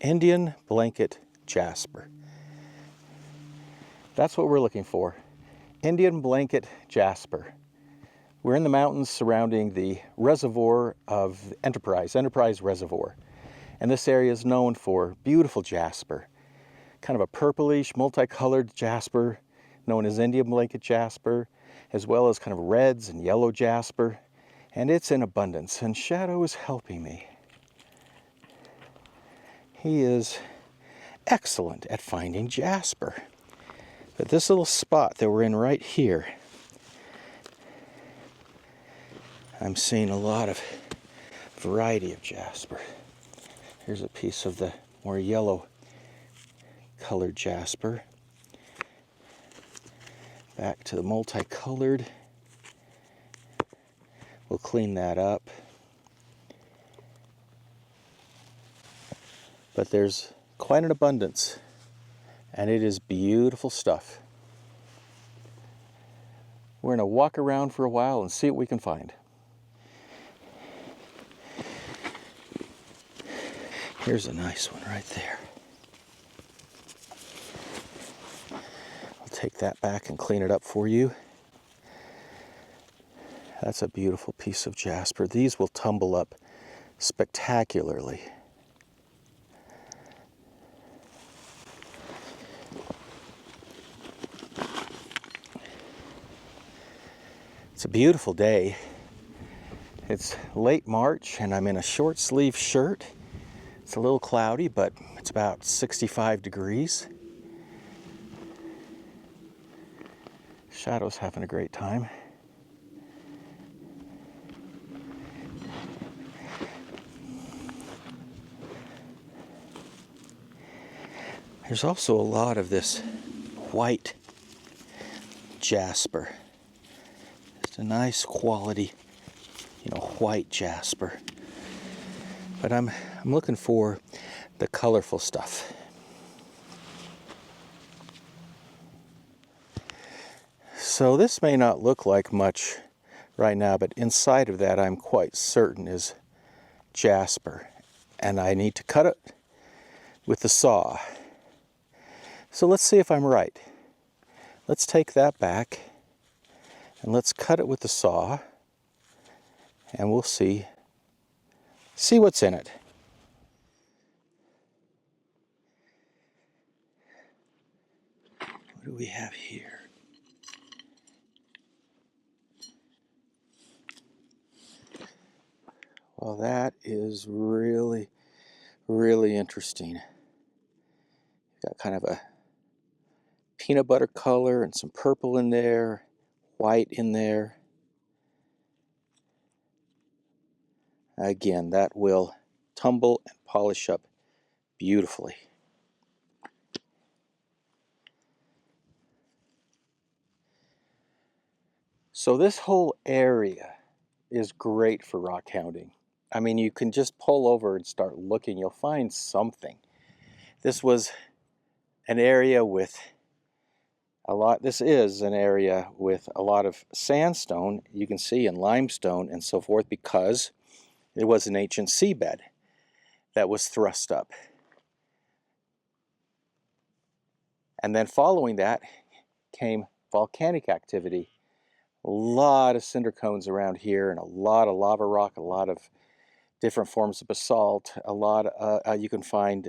Indian Blanket Jasper. That's what we're looking for. Indian Blanket Jasper. We're in the mountains surrounding the reservoir of Enterprise Reservoir. And this area is known for beautiful jasper. Kind of a purplish, multicolored jasper known as Indian Blanket Jasper, as well as kind of reds and yellow jasper. And it's in abundance, and Shadow is helping me. He is excellent at finding jasper. But this little spot that we're in right here, I'm seeing a lot of variety of jasper. Here's a piece of the more yellow colored jasper. Back to the multicolored. We'll clean that up. But there's quite an abundance, and it is beautiful stuff. We're going to walk around for a while and see what we can find. Here's a nice one right there. I'll take that back and clean it up for you. That's a beautiful piece of jasper. These will tumble up spectacularly. It's a beautiful day. It's late March and I'm in a short sleeve shirt. It's a little cloudy, but it's about 65 degrees. Shadow's having a great time. There's also a lot of this white jasper. It's a nice quality, white jasper. But I'm looking for the colorful stuff. So this may not look like much right now, but inside of that I'm quite certain is jasper. And I need to cut it with the saw. So let's see if I'm right. Let's take that back and let's cut it with the saw, and we'll see what's in it. What do we have here? Well, that is really, really interesting. Got kind of a peanut butter color and some purple in there, white in there. Again, that will tumble and polish up beautifully. So this whole area is great for rock hounding. I mean, you can just pull over and start looking. You'll find something. This was an area with this is an area with a lot of sandstone, you can see, and limestone and so forth, because it was an ancient seabed that was thrust up. And then following that came volcanic activity. A lot of cinder cones around here and a lot of lava rock, a lot of different forms of basalt, a lot you can find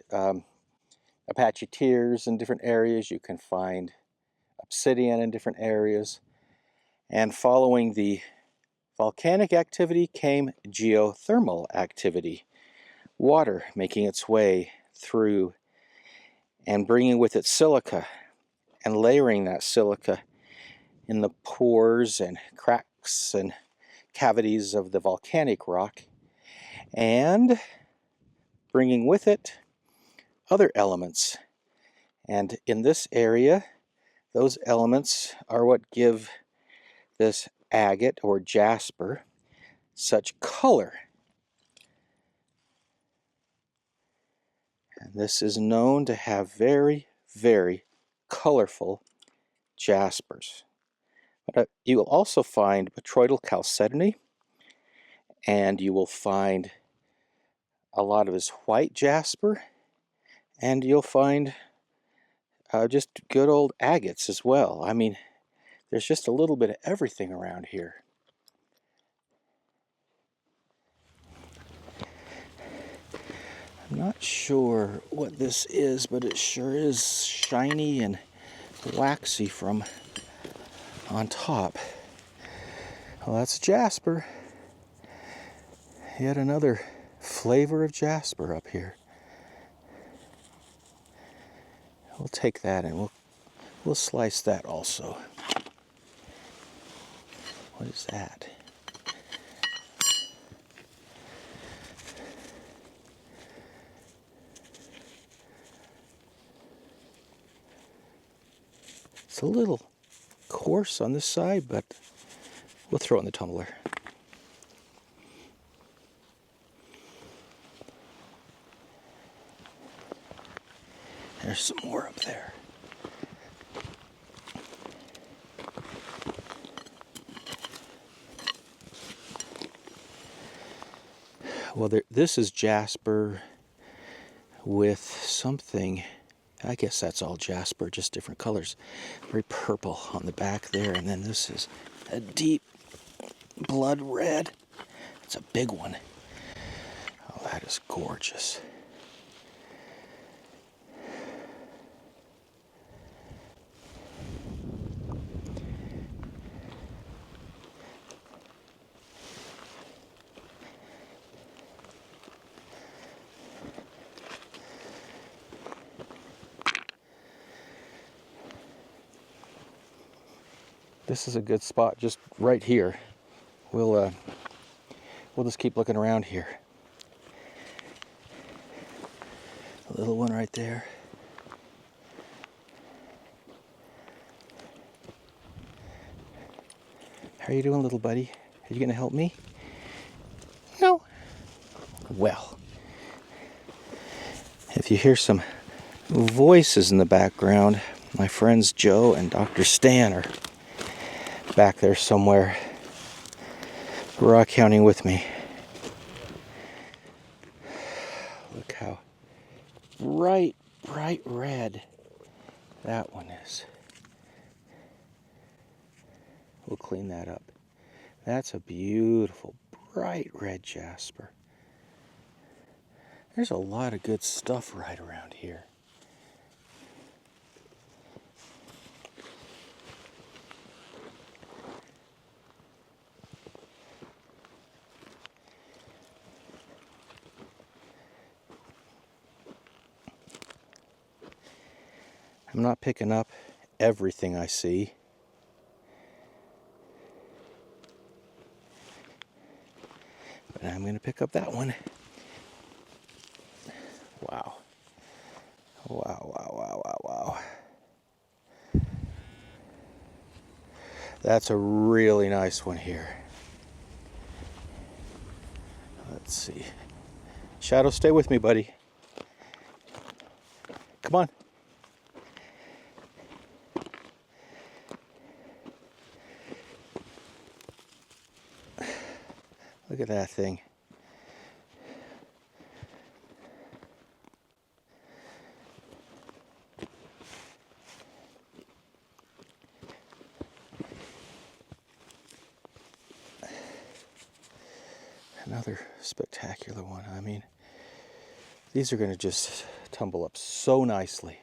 Apache tears in different areas, you can find obsidian in different areas. And following the volcanic activity came geothermal activity. Water making its way through and bringing with it silica and layering that silica in the pores and cracks and cavities of the volcanic rock, and bringing with it other elements. And in this area, those elements are what give this agate or jasper such color. And this is known to have very, very colorful jaspers. But you will also find botryoidal chalcedony, and you will find a lot of this white jasper, And you'll find just good old agates as well. I mean, there's just a little bit of everything around here. I'm not sure what this is, but it sure is shiny and waxy from on top. Well, that's jasper. Yet another flavor of jasper up here. We'll take that and we'll slice that also. What is that? It's a little coarse on this side, but we'll throw it in the tumbler. There's some more up there. Well, this is jasper with something. I guess that's all jasper, just different colors. Very purple on the back there, and then this is a deep blood red. It's a big one. Oh, that is gorgeous. This is a good spot just right here. We'll just keep looking around here. A little one right there. How are you doing, little buddy? Are you gonna help me? No. Well, if you hear some voices in the background, my friends Joe and Dr. Stan are back there somewhere, rockhounding with me. Look how bright red that one is. We'll clean that up. That's a beautiful bright red jasper. There's a lot of good stuff right around here. I'm not picking up everything I see. But I'm going to pick up that one. Wow. Wow. That's a really nice one here. Let's see. Shadow, stay with me, buddy. Come on. Look at that thing. Another spectacular one. I mean, these are going to just tumble up so nicely.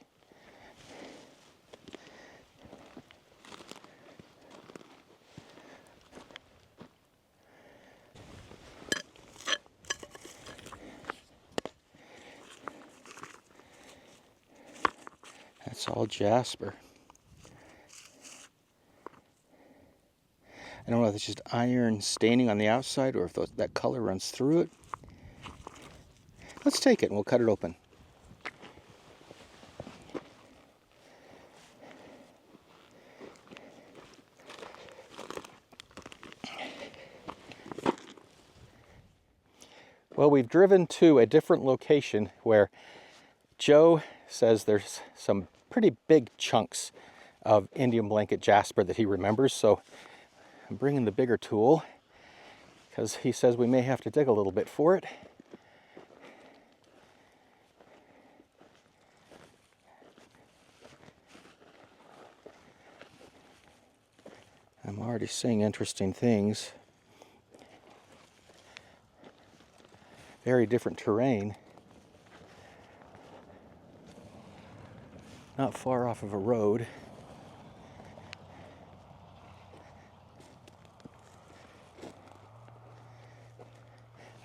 That's all jasper. I don't know if it's just iron staining on the outside or if that color runs through it. Let's take it and we'll cut it open. Well, we've driven to a different location where Joe says there's some pretty big chunks of Indian Blanket Jasper that he remembers, so I'm bringing the bigger tool because he says we may have to dig a little bit for it. I'm already seeing interesting things. Very different terrain. Not far off of a road.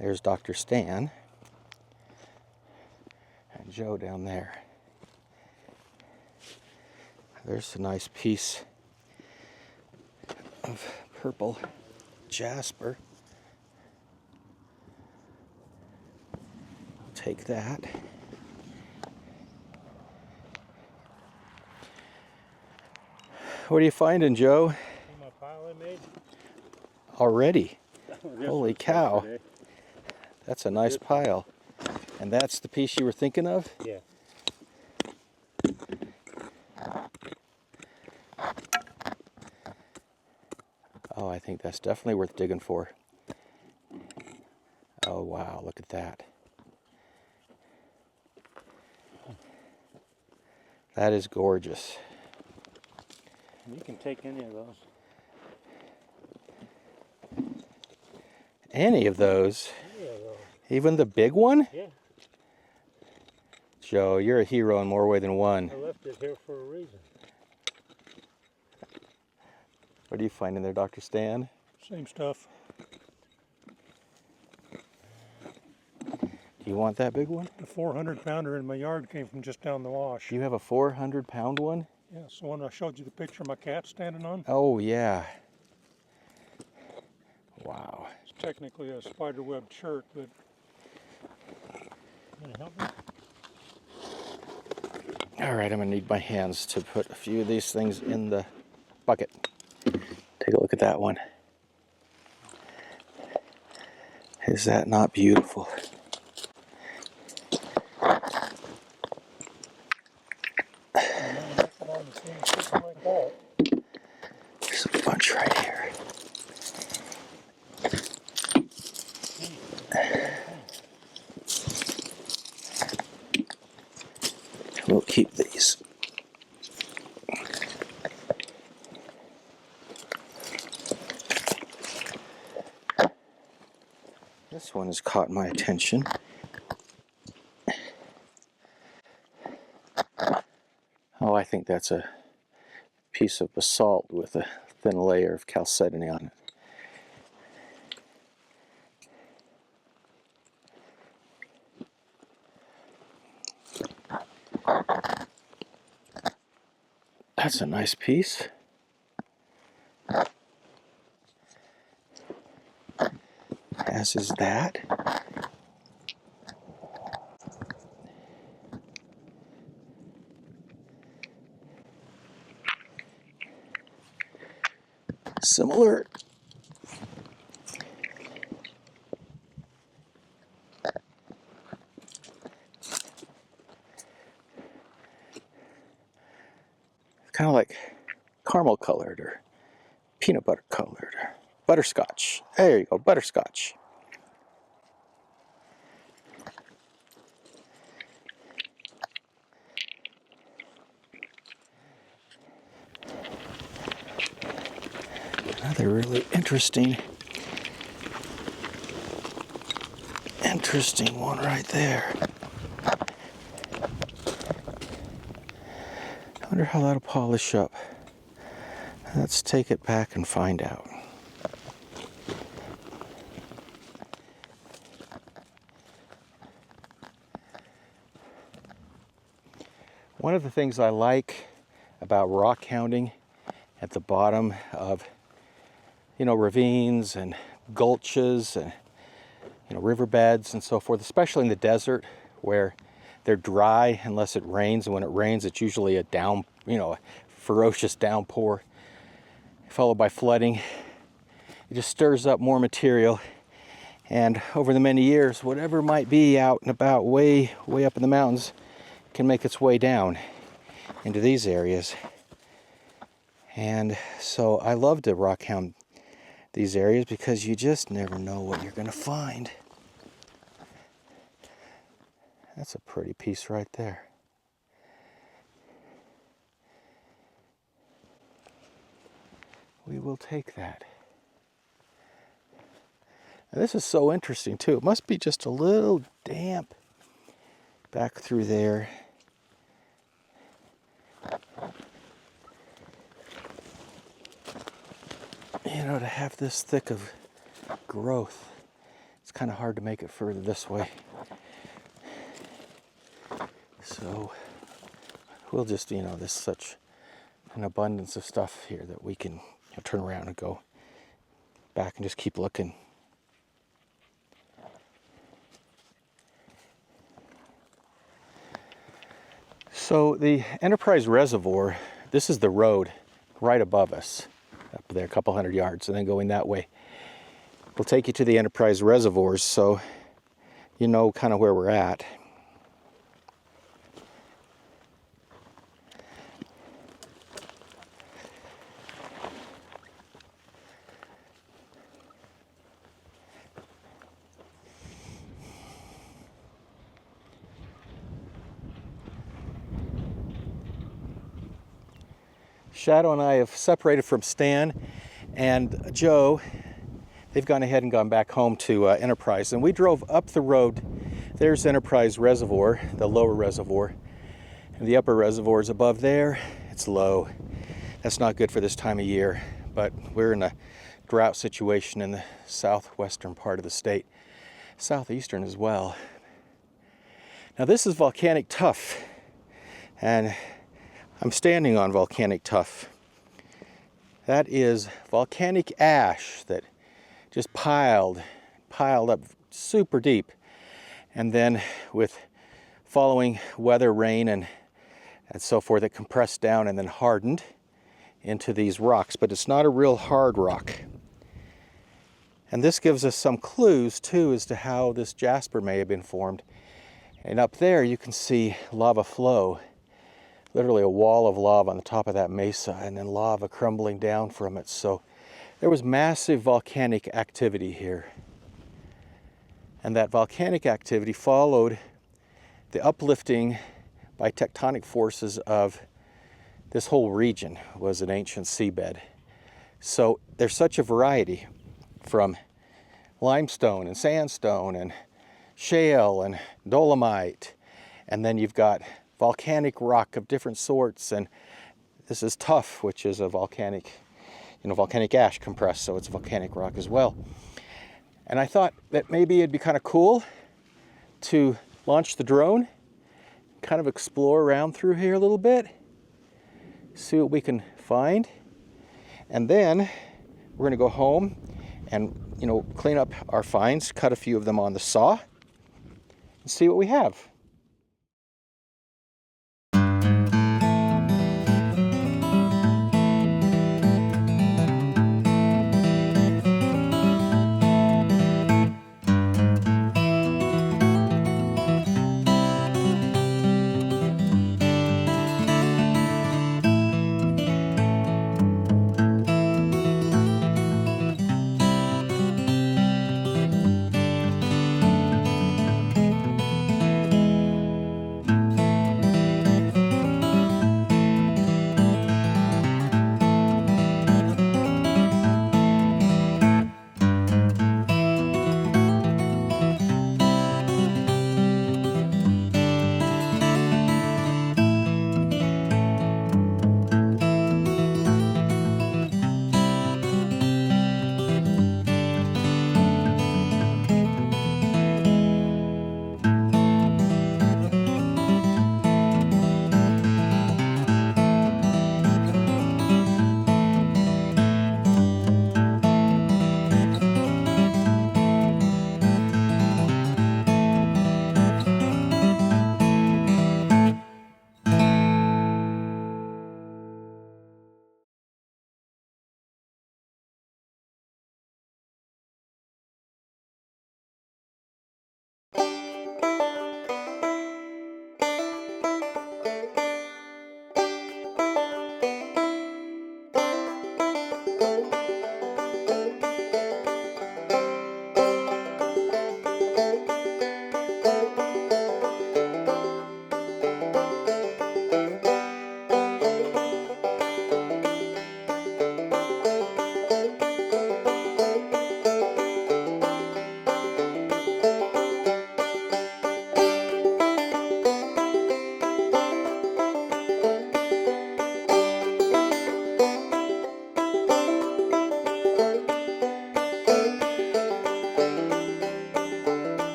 There's Dr. Stan and Joe down there. There's a nice piece of purple jasper. Take that. What are you finding, Joe? See my pile I made? Already? This Holy was cow. yesterday. That's a nice pile. And that's the piece you were thinking of? Yeah. Oh, I think that's definitely worth digging for. Oh, wow, look at that. That is gorgeous. You can take any of those. Any of those? Any of those. Even the big one? Yeah. Joe, you're a hero in more ways than one. I left it here for a reason. What are you finding there, Dr. Stan? Same stuff. Do you want that big one? The 400-pounder in my yard came from just down the wash. You have a 400-pound one? Yeah, so when I showed you the picture of my cat standing on. Oh, yeah. Wow. It's technically a spider-webbed shirt, but... Can you help me? All right, I'm gonna need my hands to put a few of these things in the bucket. Take a look at that one. Is that not beautiful? There's a bunch right here. We'll keep these. This one has caught my attention. Oh, I think that's a piece of basalt with a thin layer of chalcedony on it. That's a nice piece. As is that. Similar. Kind of like caramel colored or peanut butter colored or butterscotch. There you go, butterscotch. Another really interesting one right there. I wonder how that'll polish up. Let's take it back and find out. One of the things I like about rock hounding at the bottom of, ravines and gulches and, riverbeds and so forth, especially in the desert where they're dry unless it rains, and when it rains it's usually a ferocious downpour followed by flooding. It just stirs up more material, and over the many years, whatever might be out and about way up in the mountains can make its way down into these areas. And so I love to rock hound these areas because you just never know what you're going to find. That's a pretty piece right there. we will take that. And this is so interesting too. It must be just a little damp back through there. You know, to have this thick of growth, it's kind of hard to make it further this way. So we'll just, you know, there's such an abundance of stuff here that we can turn around and go back and just keep looking. So the Enterprise Reservoir, this is the road right above us, up there a couple hundred yards, and then going that way will take you to the Enterprise Reservoirs, so you know kind of where we're at. Shadow and I have separated from Stan and Joe. They've gone ahead and gone back home to Enterprise, and we drove up the road. There's Enterprise Reservoir, the lower reservoir, and the upper reservoir is above there. It's low. That's not good for this time of year, but we're in a drought situation in the southwestern part of the state, southeastern as well. Now this is Volcanic Tuff, and I'm standing on Volcanic Tuff. That is volcanic ash that just piled up super deep, and then with following weather, rain and so forth, it compressed down and then hardened into these rocks, but it's not a real hard rock. And this gives us some clues too as to how this jasper may have been formed. And up there you can see lava flow, literally a wall of lava on the top of that mesa, and then lava crumbling down from it. So there was massive volcanic activity here. And that volcanic activity followed the uplifting by tectonic forces of this whole region. Was an ancient seabed. So there's such a variety, from limestone and sandstone and shale and dolomite, and then you've got volcanic rock of different sorts, and this is tuff, which is a volcanic, volcanic ash compressed, so it's volcanic rock as well. And I thought that maybe it'd be kind of cool to launch the drone, kind of explore around through here a little bit, see what we can find, and then we're going to go home and clean up our finds, cut a few of them on the saw, and see what we have.